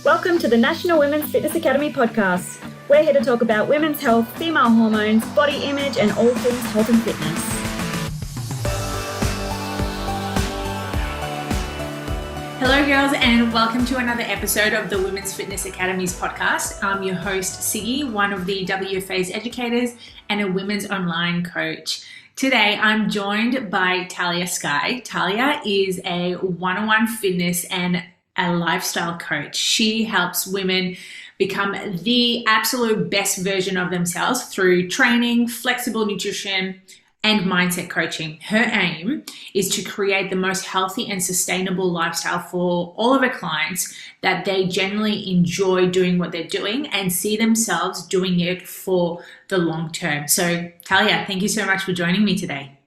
Welcome to the National Women's Fitness Academy podcast. We're here to talk about women's health, female hormones, body image, and all things health and fitness. Hello girls, and welcome to another episode of the Women's Fitness Academy's podcast. I'm your host, Skye, one of the WFA's educators and a women's online coach. Today, I'm joined by Tahlia Skye. Tahlia is a one-on-one fitness and a lifestyle coach. She helps women become the absolute best version of themselves through training, flexible nutrition, and mindset coaching. Her aim is to create the most healthy and sustainable lifestyle for all of her clients, that they generally enjoy doing what they're doing and see themselves doing it for the long term. So Tahlia, thank you so much for joining me today.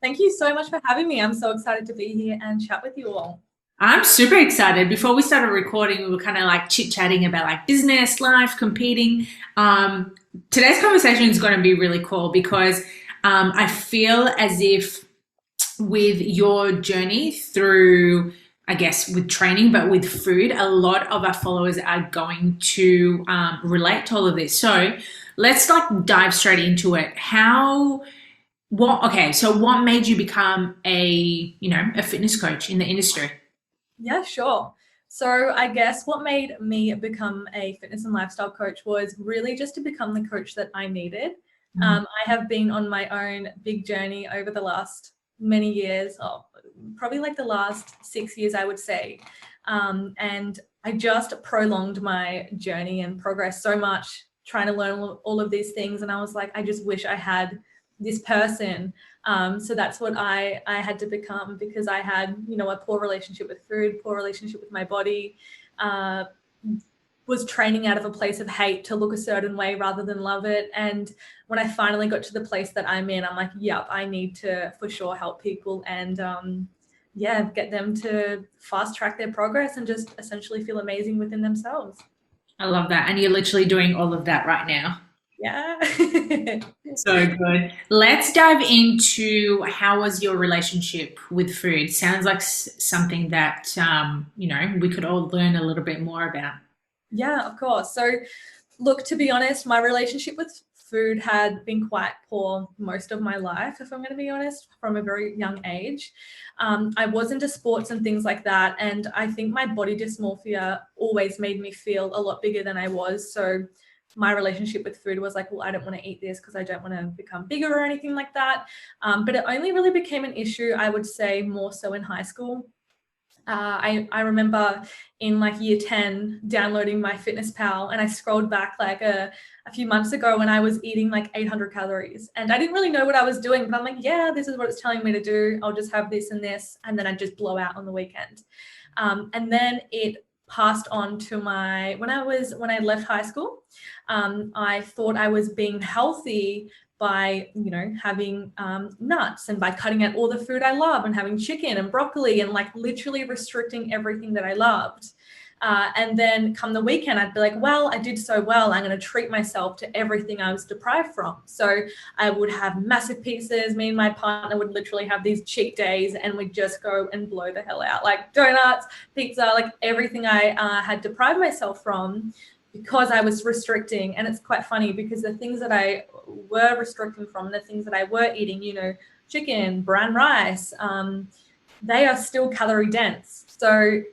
Thank you so much for having me. I'm so excited to be here and chat with you all. I'm super excited. Before we started recording, we were kind of like chit-chatting about like business, life, competing. Today's conversation is going to be really cool because I feel as if with your journey through, I guess, with training, but with food, a lot of our followers are going to relate to all of this. So let's like dive straight into it. What made you become a fitness coach in the industry? Yeah, sure. So I guess what made me become a fitness and lifestyle coach was really just to become the coach that I needed. I have been on my own big journey over the last many years, probably like the last 6 years, I would say. And I just prolonged my journey and progressed so much trying to learn all of these things. And I was like, I just wish I had this person. So that's what I had to become, because I had, a poor relationship with food, poor relationship with my body, was training out of a place of hate to look a certain way rather than love it. And when I finally got to the place that I'm in, I'm like, yep, I need to for sure help people and get them to fast track their progress and just essentially feel amazing within themselves. I love that. And you're literally doing all of that right now. Yeah. So good. Let's dive into how was your relationship with food? Sounds like something that, we could all learn a little bit more about. Yeah, of course. So look, to be honest, my relationship with food had been quite poor most of my life, if I'm going to be honest, from a very young age. I was into sports and things like that. And I think my body dysmorphia always made me feel a lot bigger than I was. So my relationship with food was like, well, I don't want to eat this because I don't want to become bigger or anything like that. But it only really became an issue, I would say, more so in high school. I remember in like year 10 downloading my Fitness Pal, and I scrolled back like a few months ago when I was eating like 800 calories, and I didn't really know what I was doing, but I'm like, yeah, this is what it's telling me to do. I'll just have this and this, and then I just blow out on the weekend. And then it passed on to when I left high school. I thought I was being healthy by, having nuts and by cutting out all the food I love and having chicken and broccoli and like literally restricting everything that I loved. And then come the weekend, I'd be like, well, I did so well, I'm going to treat myself to everything I was deprived from. So I would have massive pieces. Me and my partner would literally have these cheat days and we'd just go and blow the hell out, like donuts, pizza, like everything I had deprived myself from, because I was restricting. And it's quite funny because the things that I were restricting from, the things that I were eating, chicken, brown rice, they are still calorie dense. So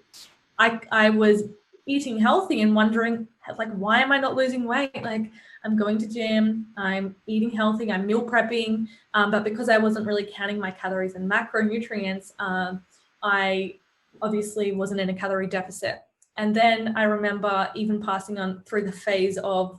I was eating healthy and wondering, like, why am I not losing weight? Like, I'm going to gym, I'm eating healthy, I'm meal prepping, but because I wasn't really counting my calories and macronutrients, I obviously wasn't in a calorie deficit. And then I remember even passing on through the phase of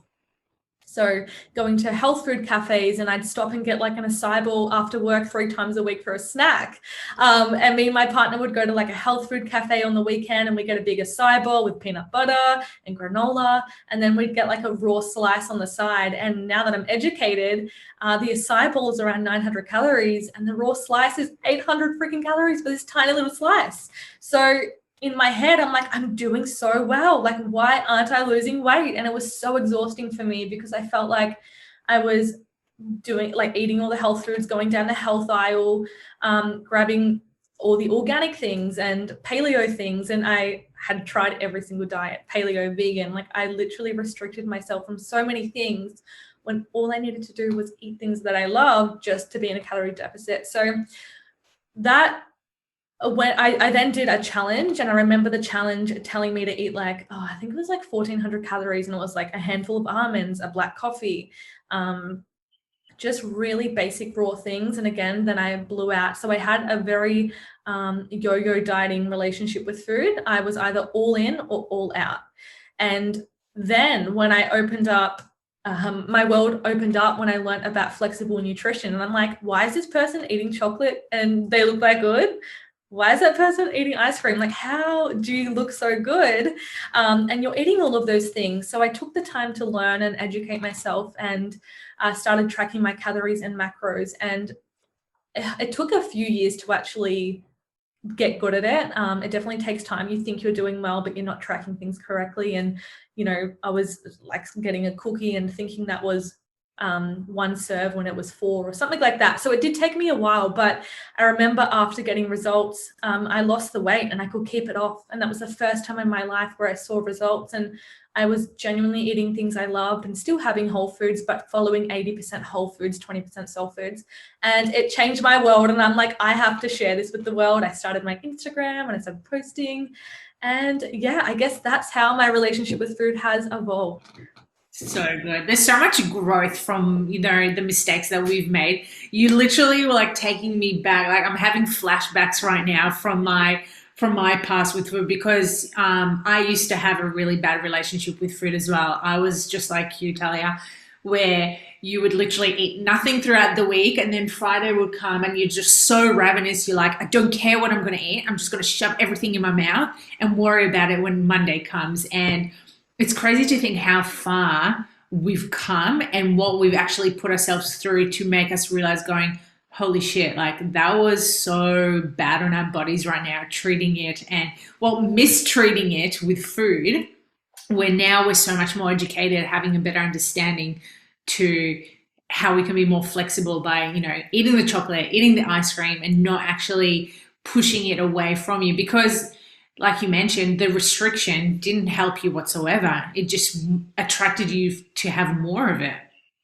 going to health food cafes, and I'd stop and get like an acai bowl after work 3 times a week for a snack. And me and my partner would go to like a health food cafe on the weekend, and we get a big acai bowl with peanut butter and granola, and then we'd get like a raw slice on the side. And now that I'm educated, the acai bowl is around 900 calories, and the raw slice is 800 freaking calories for this tiny little slice. So in my head, I'm like, I'm doing so well. Like, why aren't I losing weight? And it was so exhausting for me because I felt like I was eating all the health foods, going down the health aisle, grabbing all the organic things and paleo things, and I had tried every single diet, paleo, vegan. Like I literally restricted myself from so many things when all I needed to do was eat things that I love just to be in a calorie deficit. So that when I then did a challenge, and I remember the challenge telling me to eat like, I think it was like 1,400 calories, and it was like a handful of almonds, a black coffee, just really basic raw things. And again, then I blew out. So I had a very yo-yo dieting relationship with food. I was either all in or all out. And then when I opened up, my world opened up when I learned about flexible nutrition. And I'm like, why is this person eating chocolate and they look that good? Why is that person eating ice cream? Like, how do you look so good? And you're eating all of those things. So I took the time to learn and educate myself, and started tracking my calories and macros. And it took a few years to actually get good at it. It definitely takes time. You think you're doing well, but you're not tracking things correctly. And, I was like getting a cookie and thinking that was one serve when it was 4 or something like that. So it did take me a while, but I remember after getting results, I lost the weight and I could keep it off. And that was the first time in my life where I saw results, and I was genuinely eating things I loved and still having whole foods, but following 80% whole foods, 20% soul foods. And it changed my world. And I'm like, I have to share this with the world. I started my Instagram and I started posting. And yeah, I guess that's how my relationship with food has evolved. So good. There's so much growth from, the mistakes that we've made. You literally were like taking me back. Like I'm having flashbacks right now from my past with food, because I used to have a really bad relationship with food as well. I was just like you, Tahlia, where you would literally eat nothing throughout the week, and then Friday would come and you're just so ravenous. You're like, I don't care what I'm going to eat. I'm just going to shove everything in my mouth and worry about it when Monday comes. And it's crazy to think how far we've come and what we've actually put ourselves through to make us realize going, holy shit, like that was so bad on our bodies right now, treating it and mistreating it with food, where now we're so much more educated, having a better understanding to how we can be more flexible by, eating the chocolate, eating the ice cream, and not actually pushing it away from you. Because like you mentioned, the restriction didn't help you whatsoever. It just attracted you to have more of it.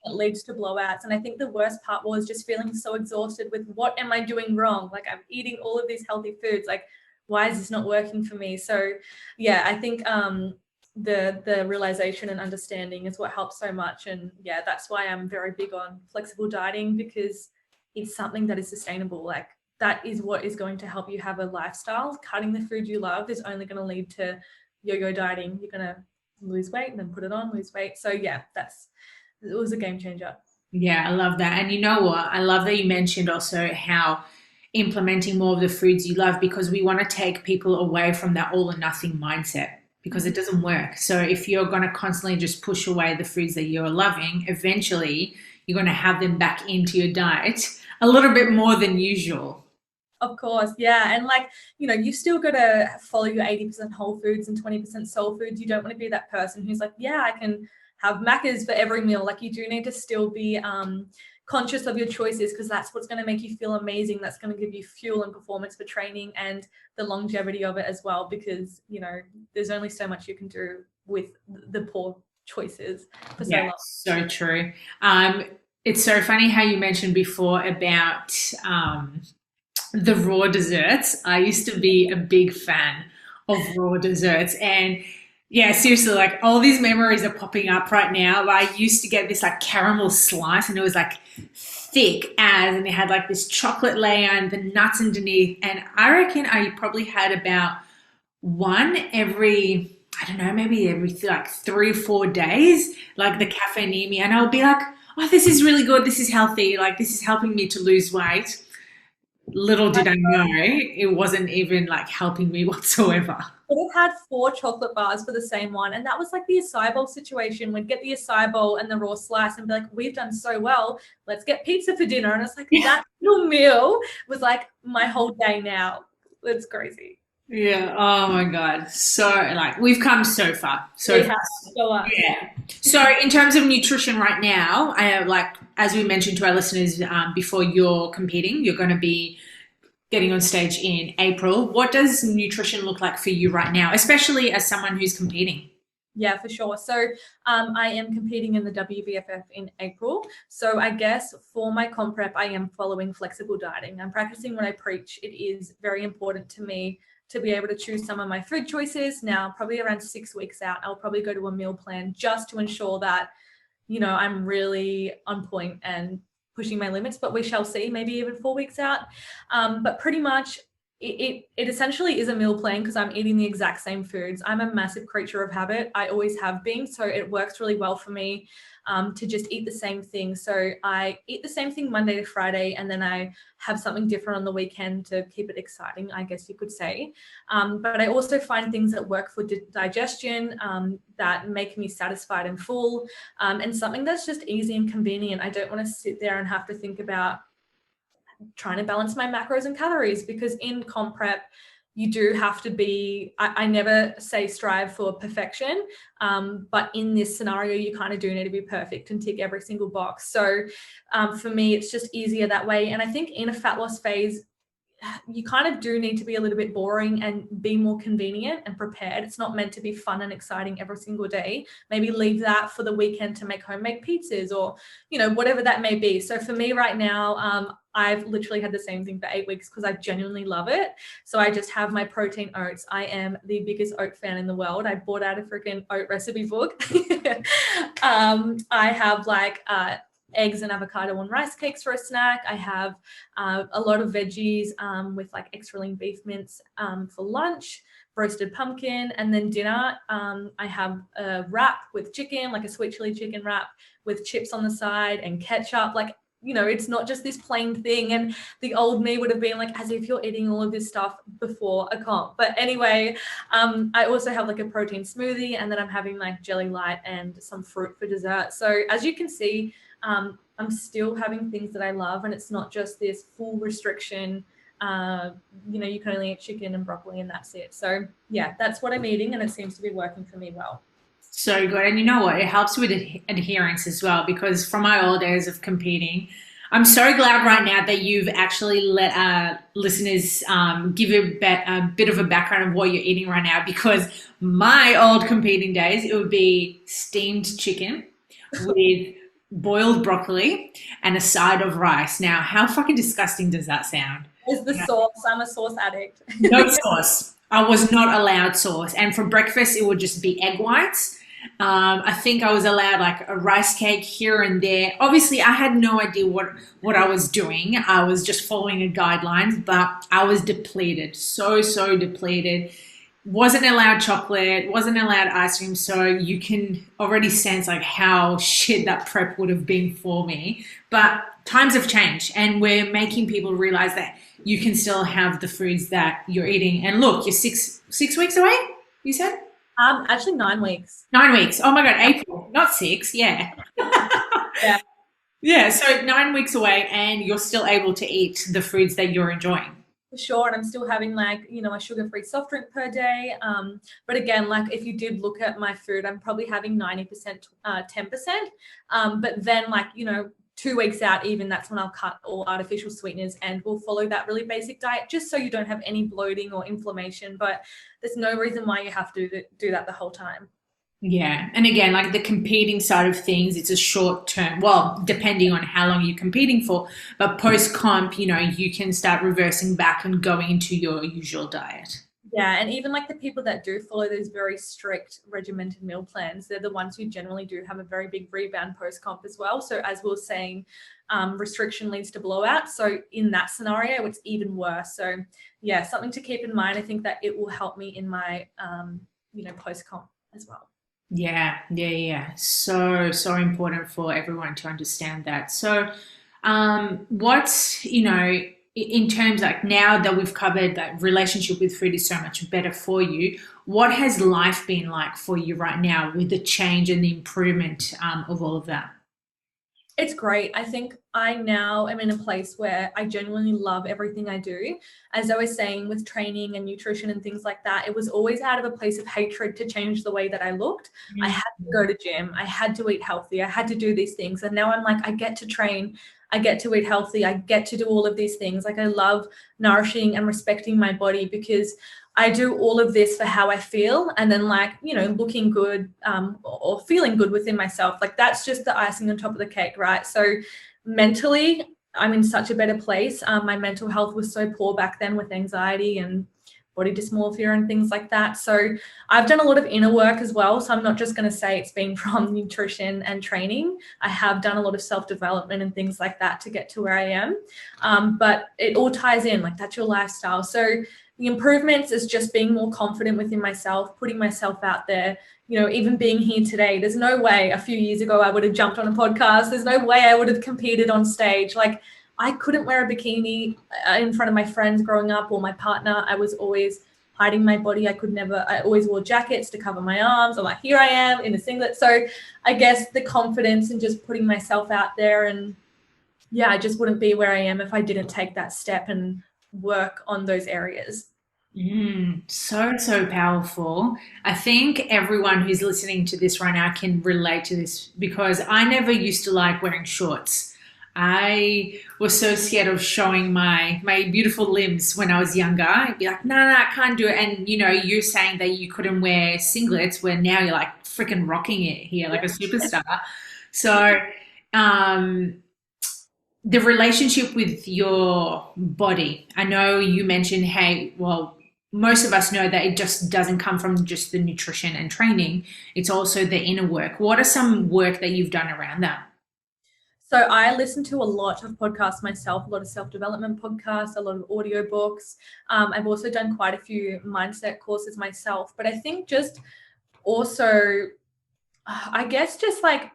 It leads to blowouts. And I think the worst part was just feeling so exhausted with, what am I doing wrong? Like I'm eating all of these healthy foods. Like, why is this not working for me? So yeah, I think the realization and understanding is what helps so much. And yeah, that's why I'm very big on flexible dieting, because it's something that is sustainable. Like that is what is going to help you have a lifestyle. Cutting the food you love is only going to lead to yo-yo dieting. You're going to lose weight and then put it on, lose weight. So yeah, it was a game changer. Yeah, I love that. And you know what? I love that you mentioned also how implementing more of the foods you love, because we want to take people away from that all or nothing mindset, because it doesn't work. So if you're going to constantly just push away the foods that you're loving, eventually you're going to have them back into your diet a little bit more than usual. Of course, yeah. And like, you've still got to follow your 80% whole foods and 20% soul foods. You don't want to be that person who's like, yeah, I can have Maccas for every meal. Like you do need to still be conscious of your choices, because that's what's going to make you feel amazing. That's going to give you fuel and performance for training and the longevity of it as well, because, there's only so much you can do with the poor choices for so long. So true. It's so funny how you mentioned before about the raw desserts. I used to be a big fan of raw desserts, and yeah, seriously, like all these memories are popping up right now. I used to get this like caramel slice, and it was like thick and it had like this chocolate layer and the nuts underneath. And I reckon I probably had about one every, I don't know, maybe every like 3 or 4 days, like the cafe near me. And I would be like, oh, this is really good. This is healthy. Like this is helping me to lose weight. Little did I know it wasn't even like helping me whatsoever. We've had 4 chocolate bars for the same one, and that was like the acai bowl situation. We'd get the acai bowl and the raw slice and be like, we've done so well, let's get pizza for dinner. And it's like, that little meal was like my whole day now. It's crazy. Yeah. Oh my God. So like we've come so far. Yeah. So in terms of nutrition right now, I like, as we mentioned to our listeners before, you're competing, you're going to be getting on stage in April. What does nutrition look like for you right now, especially as someone who's competing? Yeah, for sure. So I am competing in the WVFF in April. So I guess for my comp prep, I am following flexible dieting. I'm practicing what I preach. It is very important to me to be able to choose some of my food choices. Now, probably around 6 weeks out, I'll probably go to a meal plan just to ensure that, I'm really on point and pushing my limits, but we shall see, maybe even 4 weeks out. But pretty much it essentially is a meal plan because I'm eating the exact same foods. I'm a massive creature of habit. I always have been. So it works really well for me to just eat the same thing. So I eat the same thing Monday to Friday, and then I have something different on the weekend to keep it exciting, I guess you could say. But I also find things that work for digestion that make me satisfied and full, and something that's just easy and convenient. I don't want to sit there and have to think about trying to balance my macros and calories, because in comp prep you do have to be, I never say strive for perfection, but in this scenario you kind of do need to be perfect and tick every single box. So for me it's just easier that way. And I think in a fat loss phase you kind of do need to be a little bit boring and be more convenient and prepared. It's not meant to be fun and exciting every single day. Maybe leave that for the weekend to make homemade pizzas or, whatever that may be. So for me right now, I've literally had the same thing for 8 weeks because I genuinely love it. So I just have my protein oats. I am the biggest oat fan in the world. I bought out a freaking oat recipe book. I have eggs and avocado on rice cakes for a snack. I have a lot of veggies with extra lean beef mince for lunch, roasted pumpkin, and then dinner I have a wrap with chicken, like a sweet chili chicken wrap with chips on the side and ketchup. It's not just this plain thing. And the old me would have been as if you're eating all of this stuff before a comp. But anyway, I also have a protein smoothie, and then I'm having Jelly Light and some fruit for dessert. So as you can see, I'm still having things that I love, and it's not just this full restriction. You can only eat chicken and broccoli and that's it. So yeah, that's what I'm eating, and it seems to be working for me well. So good. And you know what? It helps with adherence as well, because from my old days of competing, I'm so glad right now that you've actually let our listeners give a bit of a background of what you're eating right now, because my old competing days, it would be steamed chicken with boiled broccoli and a side of rice. Now, how fucking disgusting does that sound? Is the sauce? I'm a sauce addict. No sauce. I was not allowed sauce. And for breakfast, it would just be egg whites. I think I was allowed a rice cake here and there. Obviously, I had no idea what I was doing. I was just following a guidelines, but I was depleted. So depleted. Wasn't allowed chocolate, wasn't allowed ice cream. So you can already sense how shit that prep would have been for me. But times have changed, and we're making people realize that you can still have the foods that you're eating. And look, you're six weeks away, you said? Actually 9 weeks. 9 weeks. Oh my God, April, not 6. Yeah. Yeah. Yeah. So 9 weeks away, and you're still able to eat the foods that you're enjoying. For sure. And I'm still having a sugar-free soft drink per day. But again, if you did look at my food, I'm probably having 90%, 10%. But then 2 weeks out, even that's when I'll cut all artificial sweeteners, and we'll follow that really basic diet just so you don't have any bloating or inflammation. But there's no reason why you have to do that the whole time. Yeah. And again, the competing side of things, it's a short term, well, depending on how long you're competing for, but post comp, you can start reversing back and going into your usual diet. Yeah. And even the people that do follow those very strict regimented meal plans, they're the ones who generally do have a very big rebound post comp as well. So as we were saying, restriction leads to blowout. So in that scenario, it's even worse. So yeah, something to keep in mind. I think that it will help me in my, post comp as well. Yeah. So important for everyone to understand that. So what's, in terms now that we've covered that relationship with food is so much better for you, what has life been like for you right now with the change and the improvement of all of that? It's great. I think I now am in a place where I genuinely love everything I do. As I was saying, with training and nutrition and things like that, it was always out of a place of hatred to change the way that I looked. I had to go to gym. I had to eat healthy. I had to do these things. And now I'm I get to train. I get to eat healthy. I get to do all of these things. Like I love nourishing and respecting my body because I do all of this for how I feel, and then like, you know, looking good or feeling good within myself. Like that's just the icing on top of the cake, right? So mentally, I'm in such a better place. My mental health was so poor back then with anxiety and body dysmorphia and things like that. So I've done a lot of inner work as well. So I'm not just going to say it's been from nutrition and training. I have done a lot of self-development and things like that to get to where I am. But it all ties in, like that's your lifestyle. So the improvements is just being more confident within myself, putting myself out there, you know, even being here today. There's no way a few years ago I would have jumped on a podcast. There's no way I would have competed on stage. Like I couldn't wear a bikini in front of my friends growing up or my partner. I was always hiding my body. I always wore jackets to cover my arms. I'm like, here I am in a singlet. So I guess the confidence and just putting myself out there, and yeah, I just wouldn't be where I am if I didn't take that step and work on those areas. So powerful. I think everyone who's listening to this right now can relate to this because I never used to like wearing shorts. I was so scared of showing my beautiful limbs when I was younger. I'd be like, no, I can't do it. And, you know, you're saying that you couldn't wear singlets where now you're like freaking rocking it here like a superstar. So the relationship with your body, I know you mentioned, hey, well, most of us know that it just doesn't come from just the nutrition and training. It's also the inner work. What are some work that you've done around that? So I listen to a lot of podcasts myself, a lot of self-development podcasts, a lot of audiobooks. I've also done quite a few mindset courses myself. But I think just also, I guess just like,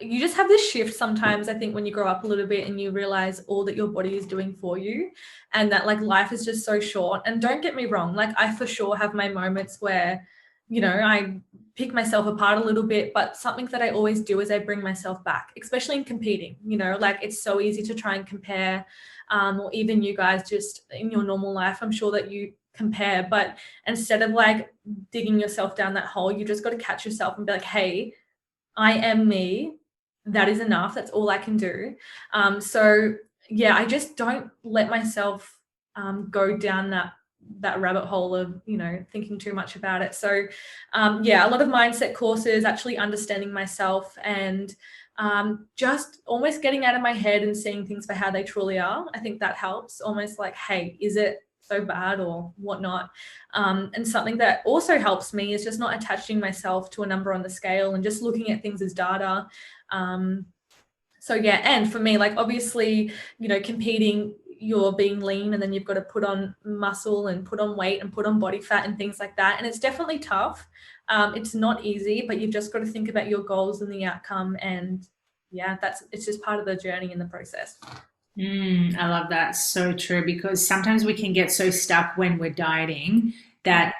you just have this shift sometimes, I think, when you grow up a little bit and you realize all that your body is doing for you and that like life is just so short. And don't get me wrong, like I for sure have my moments where, you know, I pick myself apart a little bit, but something that I always do is I bring myself back, especially in competing. You know, like it's so easy to try and compare, or even you guys just in your normal life, I'm sure that you compare, but instead of like digging yourself down that hole, you just got to catch yourself and be like, hey, I am me. That is enough. That's all I can do. So yeah, I just don't let myself go down that rabbit hole of, you know, thinking too much about it. So yeah, a lot of mindset courses, actually understanding myself and just almost getting out of my head and seeing things for how they truly are. I think that helps. Almost like, hey, is it so bad or whatnot? And something that also helps me is just not attaching myself to a number on the scale and just looking at things as data. So yeah, and for me, like obviously, you know, competing, you're being lean and then you've got to put on muscle and put on weight and put on body fat and things like that. And it's definitely tough. It's not easy, but you've just got to think about your goals and the outcome. And yeah, it's just part of the journey in the process. I love that. So true, because sometimes we can get so stuck when we're dieting that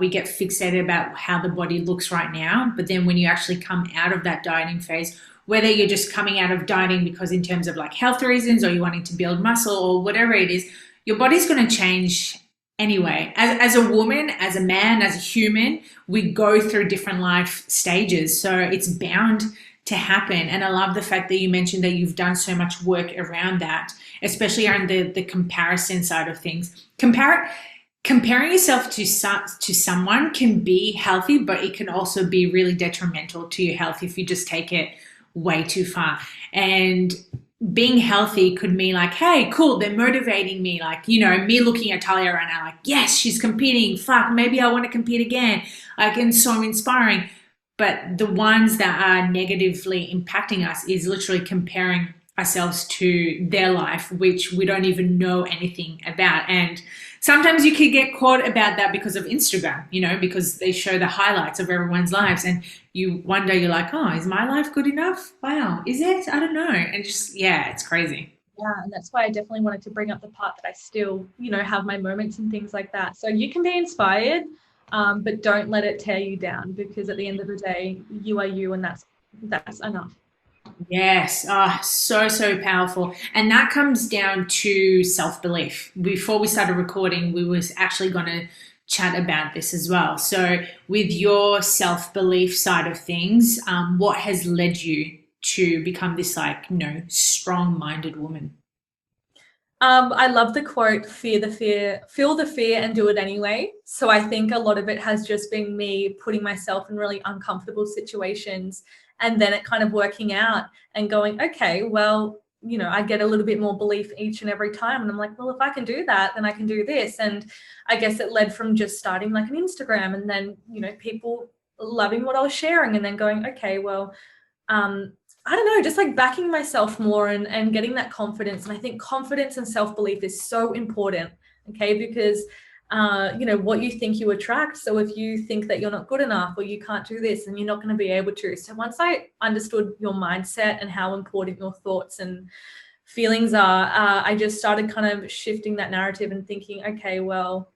we get fixated about how the body looks right now. But then when you actually come out of that dieting phase, whether you're just coming out of dieting because in terms of like health reasons or you're wanting to build muscle or whatever it is, your body's going to change anyway. As a woman, as a man, as a human, we go through different life stages. So it's bound to happen. And I love the fact that you mentioned that you've done so much work around that, especially around the comparison side of things. Comparing yourself to someone can be healthy, but it can also be really detrimental to your health if you just take it way too far. And being healthy could mean like, hey, cool, they're motivating me. Like, you know, me looking at Tahlia right now, like, yes, she's competing. Fuck, maybe I want to compete again. Like, and so inspiring. But the ones that are negatively impacting us is literally comparing ourselves to their life, which we don't even know anything about. And sometimes you could get caught about that because of Instagram, you know, because they show the highlights of everyone's lives and you wonder, you're like, oh, is my life good enough? Wow, is it? I don't know. And just, yeah, it's crazy. Yeah, and that's why I definitely wanted to bring up the part that I still, you know, have my moments and things like that. So you can be inspired, but don't let it tear you down, because at the end of the day, you are you, and that's enough. Yes. So powerful. And that comes down to self-belief. Before we started recording, we was actually going to chat about this as well. So with your self-belief side of things, what has led you to become this like, strong-minded woman? I love the quote, feel the fear and do it anyway. So I think a lot of it has just been me putting myself in really uncomfortable situations and then it kind of working out and going, okay, well, I get a little bit more belief each and every time. And I'm like, well, if I can do that, then I can do this. And I guess it led from just starting like an Instagram and then, people loving what I was sharing and then going, okay, well, I don't know, just like backing myself more and getting that confidence. And I think confidence and self-belief is so important, okay? Because, what you think you attract. So if you think that you're not good enough or you can't do this, then you're not going to be able to. So once I understood your mindset and how important your thoughts and feelings are, I just started kind of shifting that narrative and thinking, okay, well,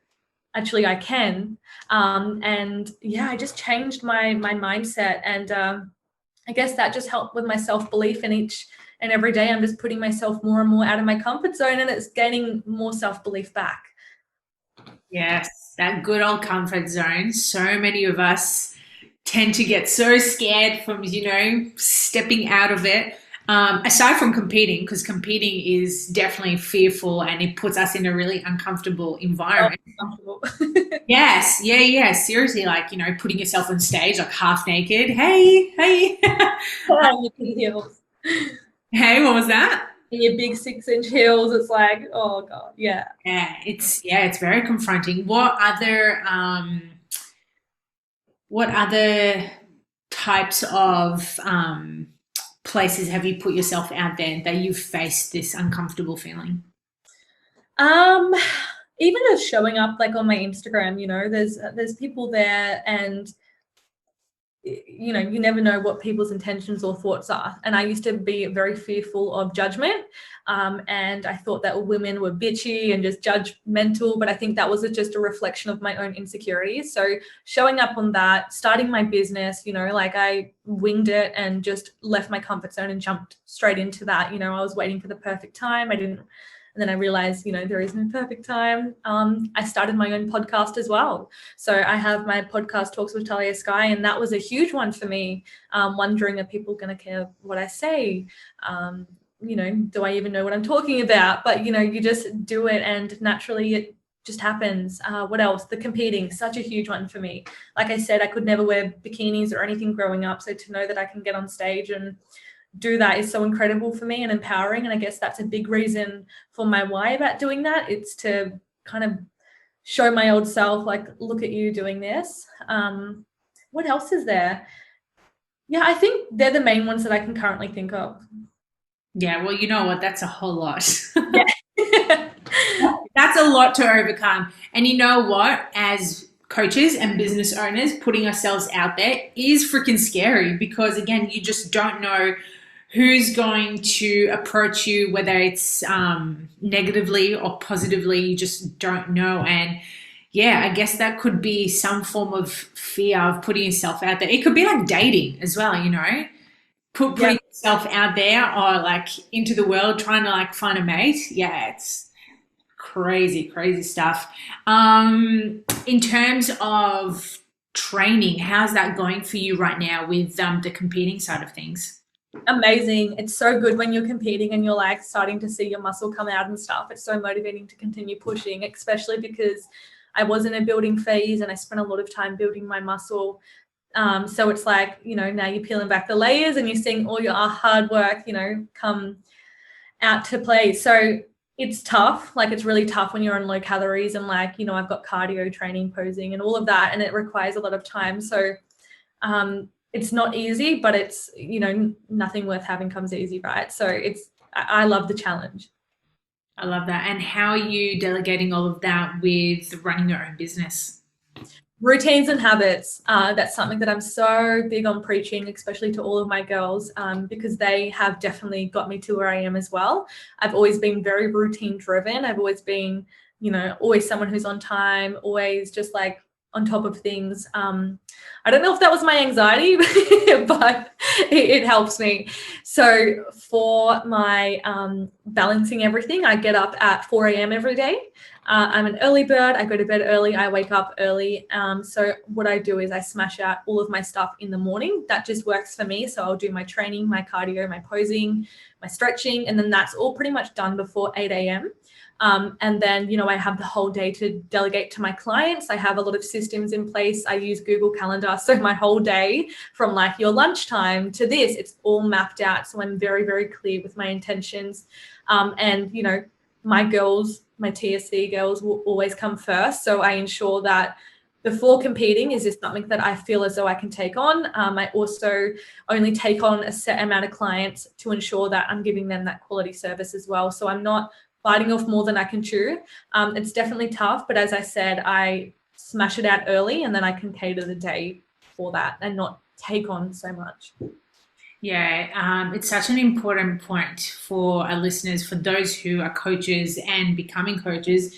actually I can. And yeah, I just changed my mindset and, I guess that just helped with my self-belief, and each and every day I'm just putting myself more and more out of my comfort zone and it's gaining more self-belief back. Yes, that good old comfort zone. So many of us tend to get so scared from, stepping out of it. Aside from competing, because competing is definitely fearful and it puts us in a really uncomfortable environment. Yes, yeah. Seriously, like, putting yourself on stage like half naked. Hey. Your big heels. Hey, what was that? Your big 6-inch heels. It's like, oh God, yeah. Yeah, it's very confronting. What other types of places have you put yourself out there that you've faced this uncomfortable feeling? Even just showing up like on my Instagram, there's people there and you never know what people's intentions or thoughts are. And I used to be very fearful of judgment. And I thought that women were bitchy and just judgmental, but I think that was just a reflection of my own insecurities. So showing up on that, starting my business, like I winged it and just left my comfort zone and jumped straight into that. I was waiting for the perfect time. And then I realized, there is no perfect time. I started my own podcast as well. So I have my podcast, Talks with Tahlia Skye, and that was a huge one for me, wondering, are people going to care what I say? Do I even know what I'm talking about? But, you just do it and naturally it just happens. What else? The competing, such a huge one for me. Like I said, I could never wear bikinis or anything growing up. So to know that I can get on stage and do that is so incredible for me and empowering. And I guess that's a big reason for my why about doing that. It's to kind of show my old self, like, look at you doing this. What else is there? Yeah, I think they're the main ones that I can currently think of. Yeah, well, you know what? That's a whole lot. Yeah. That's a lot to overcome. And you know what? As coaches and business owners, putting ourselves out there is freaking scary because, again, you just don't know who's going to approach you, whether it's negatively or positively. You just don't know. And yeah, I guess that could be some form of fear of putting yourself out there. It could be like dating as well, putting yourself out there or like into the world trying to like find a mate. Yeah, it's crazy stuff. In terms of training, how's that going for you right now with the competing side of things? Amazing. It's so good when you're competing and you're like starting to see your muscle come out and stuff. It's so motivating to continue pushing, especially because I was in a building phase and I spent a lot of time building my muscle. So it's like, now you're peeling back the layers and you're seeing all your hard work, come out to play. So it's tough. Like it's really tough when you're on low calories and like, I've got cardio training, posing and all of that. And it requires a lot of time. So it's not easy, but it's, nothing worth having comes easy, right? So I love the challenge. I love that. And how are you delegating all of that with running your own business? Routines and habits. That's something that I'm so big on preaching, especially to all of my girls, because they have definitely got me to where I am as well. I've always been very routine driven. I've always been, always someone who's on time, always just like on top of things. I don't know if that was my anxiety, but it helps me. So for my balancing everything, I get up at 4 a.m. every day. I'm an early bird. I go to bed early. I wake up early. So what I do is I smash out all of my stuff in the morning. That just works for me. So I'll do my training, my cardio, my posing, my stretching, and then that's all pretty much done before 8 a.m. And then, I have the whole day to delegate to my clients. I have a lot of systems in place. I use Google Calendar. So my whole day from like your lunchtime to this, it's all mapped out. So I'm very, very clear with my intentions. And, my girls, my TSC girls will always come first. So I ensure that before competing, is this something that I feel as though I can take on? I also only take on a set amount of clients to ensure that I'm giving them that quality service as well. So I'm not biting off more than I can chew. It's definitely tough, but as I said, I smash it out early and then I can cater the day for that and not take on so much. Yeah, it's such an important point for our listeners, for those who are coaches and becoming coaches.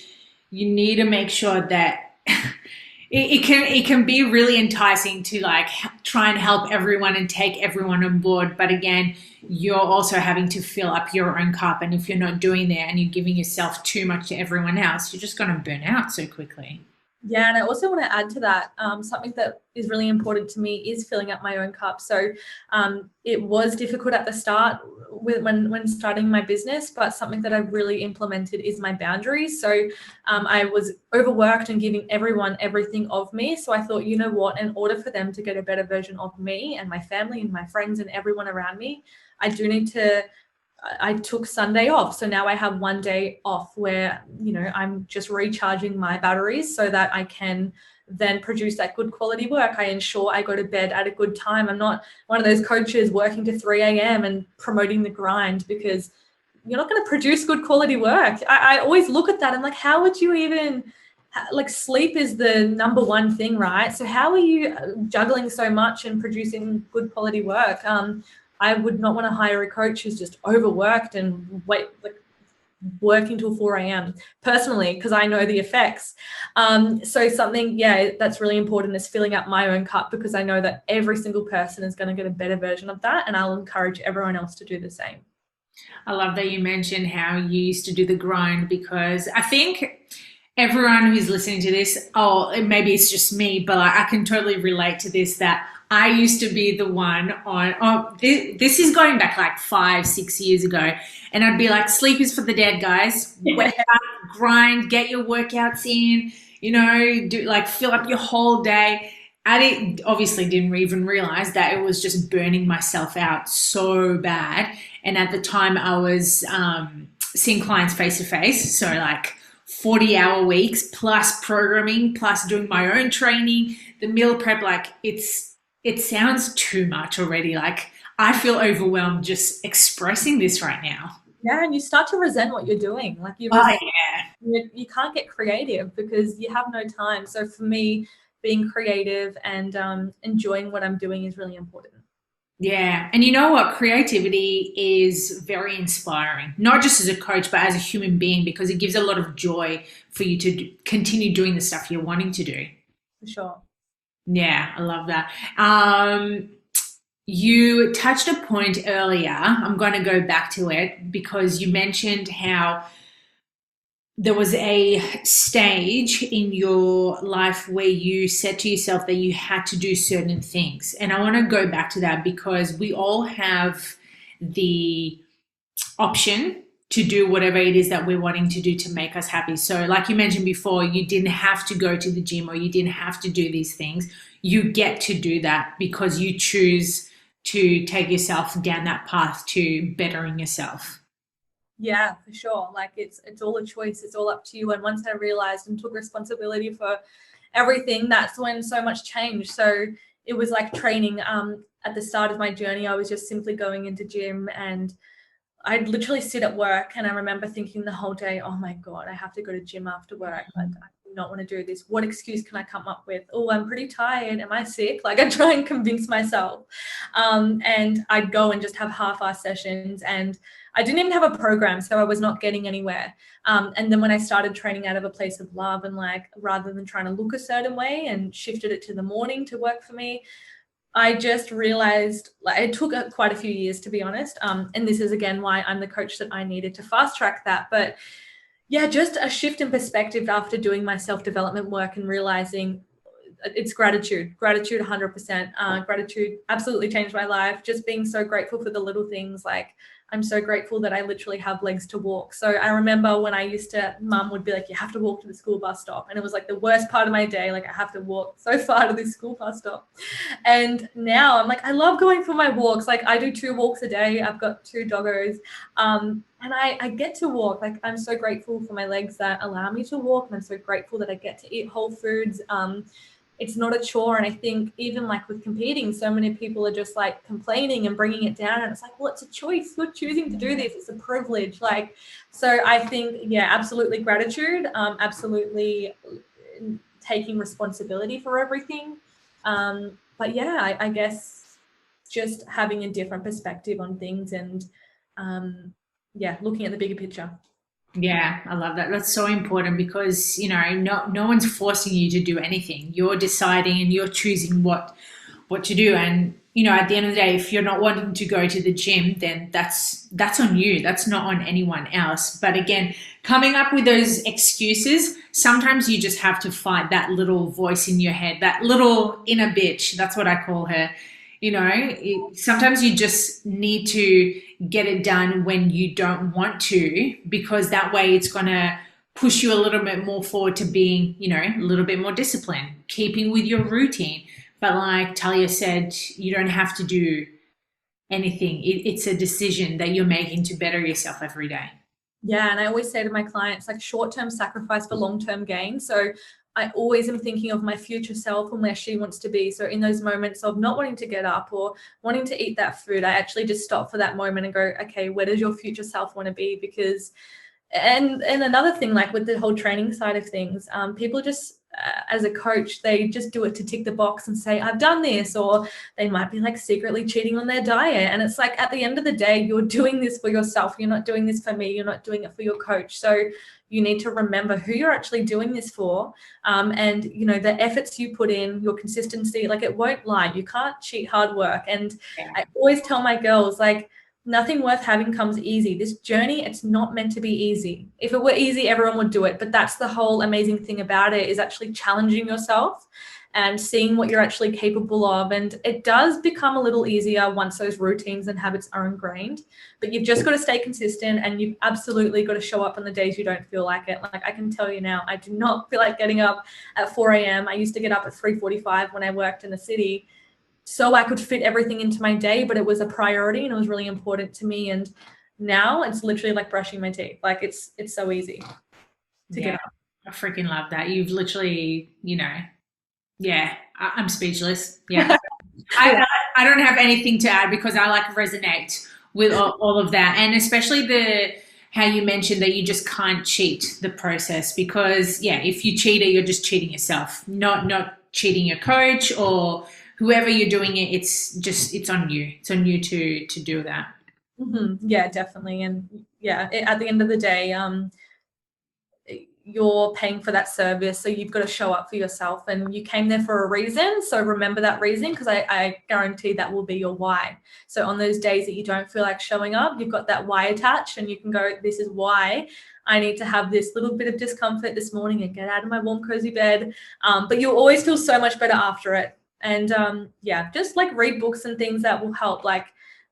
You need to make sure that it can be really enticing to like try and help everyone and take everyone on board. But again, you're also having to fill up your own cup. And if you're not doing that and you're giving yourself too much to everyone else, you're just going to burn out so quickly. Yeah, and I also want to add to that, something that is really important to me is filling up my own cup. So it was difficult at the start when starting my business, but something that I've really implemented is my boundaries. So I was overworked and giving everyone everything of me. So I thought, you know what, in order for them to get a better version of me and my family and my friends and everyone around me, I took Sunday off. So now I have one day off where, I'm just recharging my batteries so that I can then produce that good quality work. I ensure I go to bed at a good time. I'm not one of those coaches working to 3 a.m. and promoting the grind, because you're not going to produce good quality work. I always look at that and like, how would you even, like, sleep is the number one thing, right? So how are you juggling so much and producing good quality work? I would not want to hire a coach who's just overworked and working till 4 a.m. personally, because I know the effects. So something, that's really important is filling up my own cup, because I know that every single person is going to get a better version of that, and I'll encourage everyone else to do the same. I love that you mentioned how you used to do the grind, because I think everyone who's listening to this, maybe it's just me, but I can totally relate to this, that I used to be the one this is going back like 5-6 years ago, and I'd be like, sleep is for the dead, guys. Wake up, grind, get your workouts in, fill up your whole day. I obviously didn't even realize that it was just burning myself out so bad. And at the time I was seeing clients face to face. So like 40-hour weeks plus programming, plus doing my own training, the meal prep, it sounds too much already. Like, I feel overwhelmed just expressing this right now. Yeah, and you start to resent what you're doing. Like you can't get creative because you have no time. So for me, being creative and enjoying what I'm doing is really important. Yeah. And you know what? Creativity is very inspiring, not just as a coach, but as a human being, because it gives a lot of joy for you to continue doing the stuff you're wanting to do. For sure. Yeah, I love that. You touched a point earlier. I'm going to go back to it, because you mentioned how there was a stage in your life where you said to yourself that you had to do certain things. And I want to go back to that, because we all have the option to do whatever it is that we're wanting to do to make us happy. So like you mentioned before, you didn't have to go to the gym, or you didn't have to do these things. You get to do that because you choose to take yourself down that path to bettering yourself. Yeah, for sure. Like it's all a choice. It's all up to you. And once I realized and took responsibility for everything, that's when so much changed. So it was like training. At the start of my journey, I was just simply going into gym, and I'd literally sit at work, and I remember thinking the whole day, oh my God, I have to go to gym after work. Like, I do not want to do this. What excuse can I come up with? Oh, I'm pretty tired. Am I sick? Like, I try and convince myself. And I'd go and just have half-assed sessions, and I didn't even have a program, so I was not getting anywhere. And then when I started training out of a place of love, and like, rather than trying to look a certain way, and shifted it to the morning to work for me, I just realized, like, it took quite a few years, to be honest. And this is again why I'm the coach that I needed to fast track that. But yeah, just a shift in perspective after doing my self-development work and realizing it's gratitude 100%. Gratitude absolutely changed my life. Just being so grateful for the little things. Like, I'm so grateful that I literally have legs to walk. So I remember when mum would be like, you have to walk to the school bus stop. And it was like the worst part of my day. Like, I have to walk so far to this school bus stop. And now I'm like, I love going for my walks. Like, I do 2 walks a day. I've got 2 doggos. And I get to walk. Like, I'm so grateful for my legs that allow me to walk. And I'm so grateful that I get to eat whole foods. It's not a chore. And I think even like with competing, so many people are just like complaining and bringing it down. And it's like, well, it's a choice. You're choosing to do this. It's a privilege. Like, so I think, yeah, absolutely gratitude. Absolutely taking responsibility for everything. But yeah, I guess just having a different perspective on things and yeah, looking at the bigger picture. Yeah, I love that. That's so important because, no one's forcing you to do anything. You're deciding and you're choosing what to do. And, at the end of the day, if you're not wanting to go to the gym, then that's on you. That's not on anyone else. But again, coming up with those excuses, sometimes you just have to fight that little voice in your head, that little inner bitch. That's what I call her. Sometimes you just need to get it done when you don't want to, because that way it's going to push you a little bit more forward to being, a little bit more disciplined, keeping with your routine. But like Tahlia said, you don't have to do anything. It's a decision that you're making to better yourself every day. Yeah, and I always say to my clients, like, short-term sacrifice for long-term gain. So I always am thinking of my future self and where she wants to be. So in those moments of not wanting to get up or wanting to eat that food, I actually just stop for that moment and go, okay, where does your future self want to be? Because, and another thing, like with the whole training side of things, people just, as a coach, they just do it to tick the box and say, I've done this, or they might be like secretly cheating on their diet. And it's like, at the end of the day, you're doing this for yourself. You're not doing this for me. You're not doing it for your coach. So you need to remember who you're actually doing this for. And, the efforts you put in, your consistency, like, it won't lie. You can't cheat hard work. And Yeah. I always tell my girls, like, nothing worth having comes easy. This journey, it's not meant to be easy. If it were easy, everyone would do it. But that's the whole amazing thing about it, is actually challenging yourself and seeing what you're actually capable of. And it does become a little easier once those routines and habits are ingrained. But you've just got to stay consistent, and you've absolutely got to show up on the days you don't feel like it. Like, I can tell you now, I do not feel like getting up at 4 a.m. I used to get up at 3:45 when I worked in the city, so I could fit everything into my day, but it was a priority and it was really important to me. And now it's literally like brushing my teeth. Like, it's so easy to get up. I freaking love that. You've literally, I'm speechless. Yeah. I don't have anything to add because I resonate with all of that. And especially how you mentioned that you just can't cheat the process, because if you cheat it, you're just cheating yourself, not cheating your coach or whoever you're doing it. It's on you. It's on you to do that. Mm-hmm. Yeah, definitely. And at the end of the day, you're paying for that service, so you've got to show up for yourself, and you came there for a reason. So remember that reason, because I guarantee that will be your why. So on those days that you don't feel like showing up, you've got that why attached, and you can go, this is why I need to have this little bit of discomfort this morning and get out of my warm, cozy bed. But you'll always feel so much better after it. And just like read books and things that will help. Like,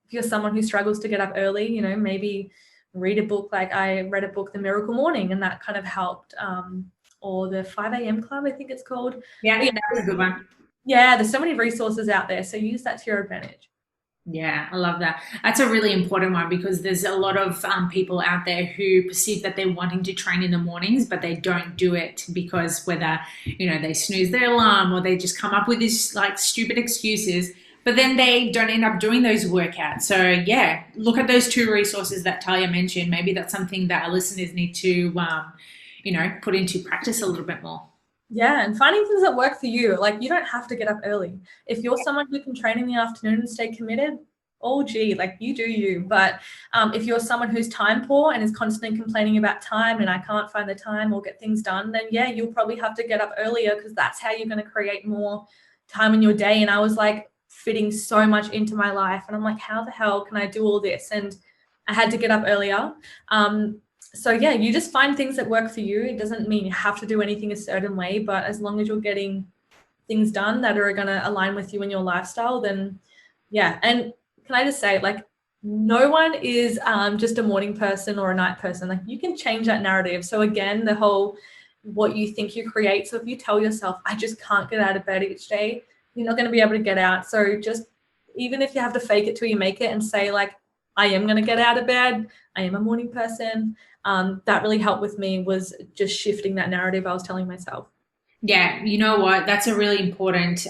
if you're someone who struggles to get up early, maybe read a book. Like, I read a book, The Miracle Morning, and that kind of helped. Or the 5 a.m. Club, I think it's called. Yeah, that's a good one. Yeah, there's so many resources out there, so use that to your advantage. Yeah, I love that. That's a really important one, because there's a lot of people out there who perceive that they're wanting to train in the mornings, but they don't do it because whether, they snooze their alarm or they just come up with these stupid excuses, but then they don't end up doing those workouts. So look at those 2 resources that Tahlia mentioned. Maybe that's something that our listeners need to, put into practice a little bit more. Yeah, and finding things that work for you. Like, you don't have to get up early. If you're someone who can train in the afternoon and stay committed, you do you. But if you're someone who's time poor and is constantly complaining about time and I can't find the time or get things done, then you'll probably have to get up earlier, because that's how you're going to create more time in your day. And I was like fitting so much into my life. And I'm like, how the hell can I do all this? And I had to get up earlier. So yeah, you just find things that work for you. It doesn't mean you have to do anything a certain way, but as long as you're getting things done that are going to align with you and your lifestyle, then yeah. And can I just say, like, no one is just a morning person or a night person. Like, you can change that narrative. So again, the whole what you think you create. So if you tell yourself, I just can't get out of bed each day, you're not going to be able to get out. So just, even if you have to fake it till you make it and say, like, I am going to get out of bed, I am a morning person. That really helped with me, was just shifting that narrative I was telling myself. Yeah, you know what? That's a really important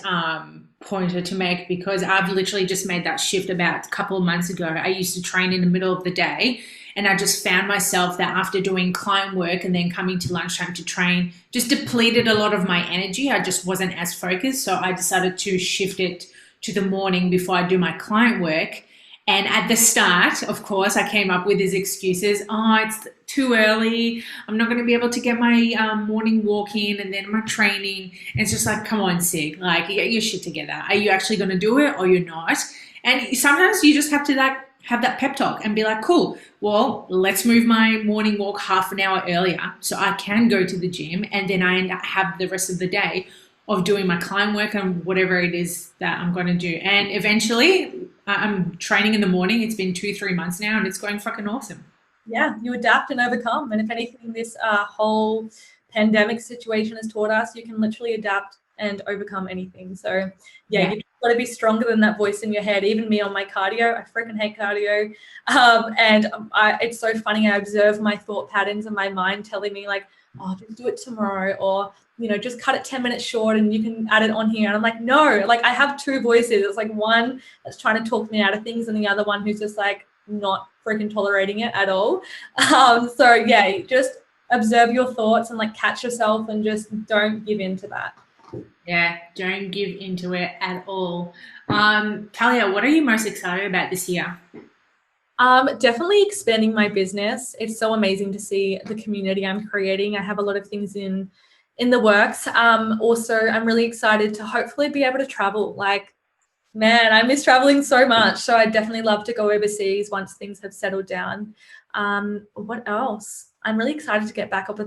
pointer to make, because I've literally just made that shift about a couple of months ago. I used to train in the middle of the day, and I just found myself that after doing client work and then coming to lunchtime to train, just depleted a lot of my energy. I just wasn't as focused. So I decided to shift it to the morning before I do my client work. And at the start, of course, I came up with these excuses. Oh, it's too early. I'm not going to be able to get my morning walk in and then my training. And it's just like, come on, Sig, like, you get your shit together. Are you actually going to do it or you're not? And sometimes you just have to have that pep talk and be like, cool, well, let's move my morning walk half an hour earlier so I can go to the gym, and then I have the rest of the day of doing my client work and whatever it is that I'm going to do. And eventually I'm training in the morning. It's been 2-3 months now, and it's going fucking awesome. Yeah, you adapt and overcome. And if anything, this whole pandemic situation has taught us, you can literally adapt and overcome anything. So yeah. You've got to be stronger than that voice in your head. Even me on my cardio, I freaking hate cardio. It's so funny. I observe my thought patterns in my mind telling me, like, oh, just do it tomorrow, or, you know, just cut it 10 minutes short and you can add it on here. And I'm like, no, like, I have two voices. It's like one that's trying to talk me out of things, and the other one who's just like not freaking tolerating it at all. So yeah, just observe your thoughts and like catch yourself, and just don't give in to that. Yeah, don't give into it at all. Tahlia, what are you most excited about this year? Definitely expanding my business. It's so amazing to see the community I'm creating. I have a lot of things in the works. Also, I'm really excited to hopefully be able to travel. Like, man, I miss traveling so much. So I'd definitely love to go overseas once things have settled down. What else? I'm really excited to get back up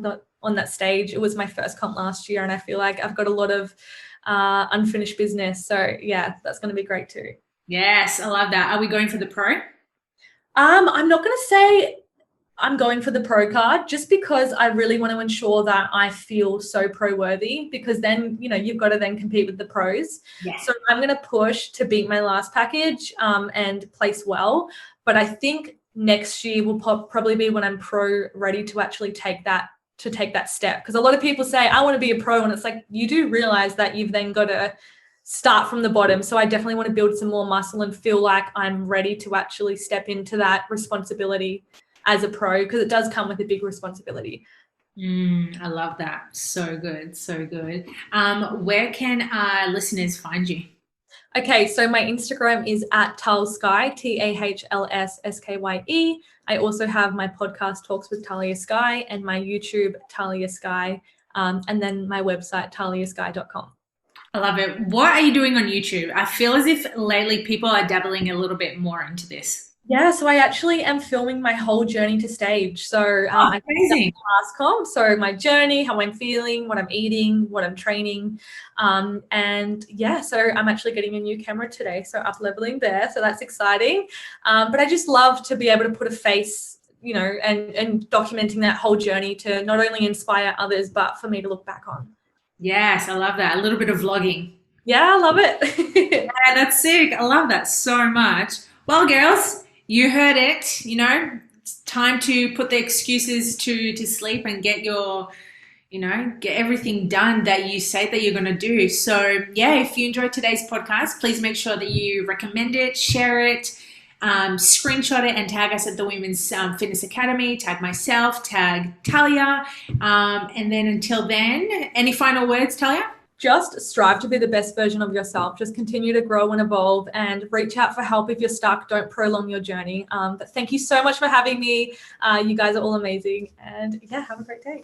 on that stage. It was my first comp last year, and I feel like I've got a lot of unfinished business. So yeah, that's going to be great too. Yes, I love that. Are we going for the pro? I'm not going to say I'm going for the pro card, just because I really want to ensure that I feel so pro worthy, because then, you know, you've got to then compete with the pros. Yes. So I'm going to push to beat my last package and place well. But I think next year will probably be when I'm pro ready to actually take that step. Because a lot of people say, I want to be a pro. And it's like, you do realize that you've then got to start from the bottom. So I definitely want to build some more muscle and feel like I'm ready to actually step into that responsibility as a pro, because it does come with a big responsibility. I love that. So good. So good. Where can our listeners find you? Okay, so my Instagram is at Tahlia Skye, TAHLSSKYE. I also have my podcast, Talks with Tahlia Skye, and my YouTube, Tahlia Skye, and then my website, tahliaskye.com. I love it. What are you doing on YouTube? I feel as if lately people are dabbling a little bit more into this. Yeah, so I actually am filming my whole journey to stage. So amazing. So my journey, how I'm feeling, what I'm eating, what I'm training. And yeah, so I'm actually getting a new camera today. So up leveling there. So that's exciting. But I just love to be able to put a face, you know, and documenting that whole journey to not only inspire others, but for me to look back on. Yes, I love that. A little bit of vlogging. Yeah, I love it. Yeah, that's sick. I love that so much. Well, girls, you heard it. You know, it's time to put the excuses to sleep and get your, you know, get everything done that you say that you're going to do. So yeah, if you enjoyed today's podcast, please make sure that you recommend it, share it, screenshot it, and tag us at the Women's Fitness Academy. Tag myself, tag Tahlia. And then until then, any final words, Tahlia? Just strive to be the best version of yourself. Just continue to grow and evolve, and reach out for help if you're stuck. Don't prolong your journey. But thank you so much for having me. You guys are all amazing. And yeah, have a great day.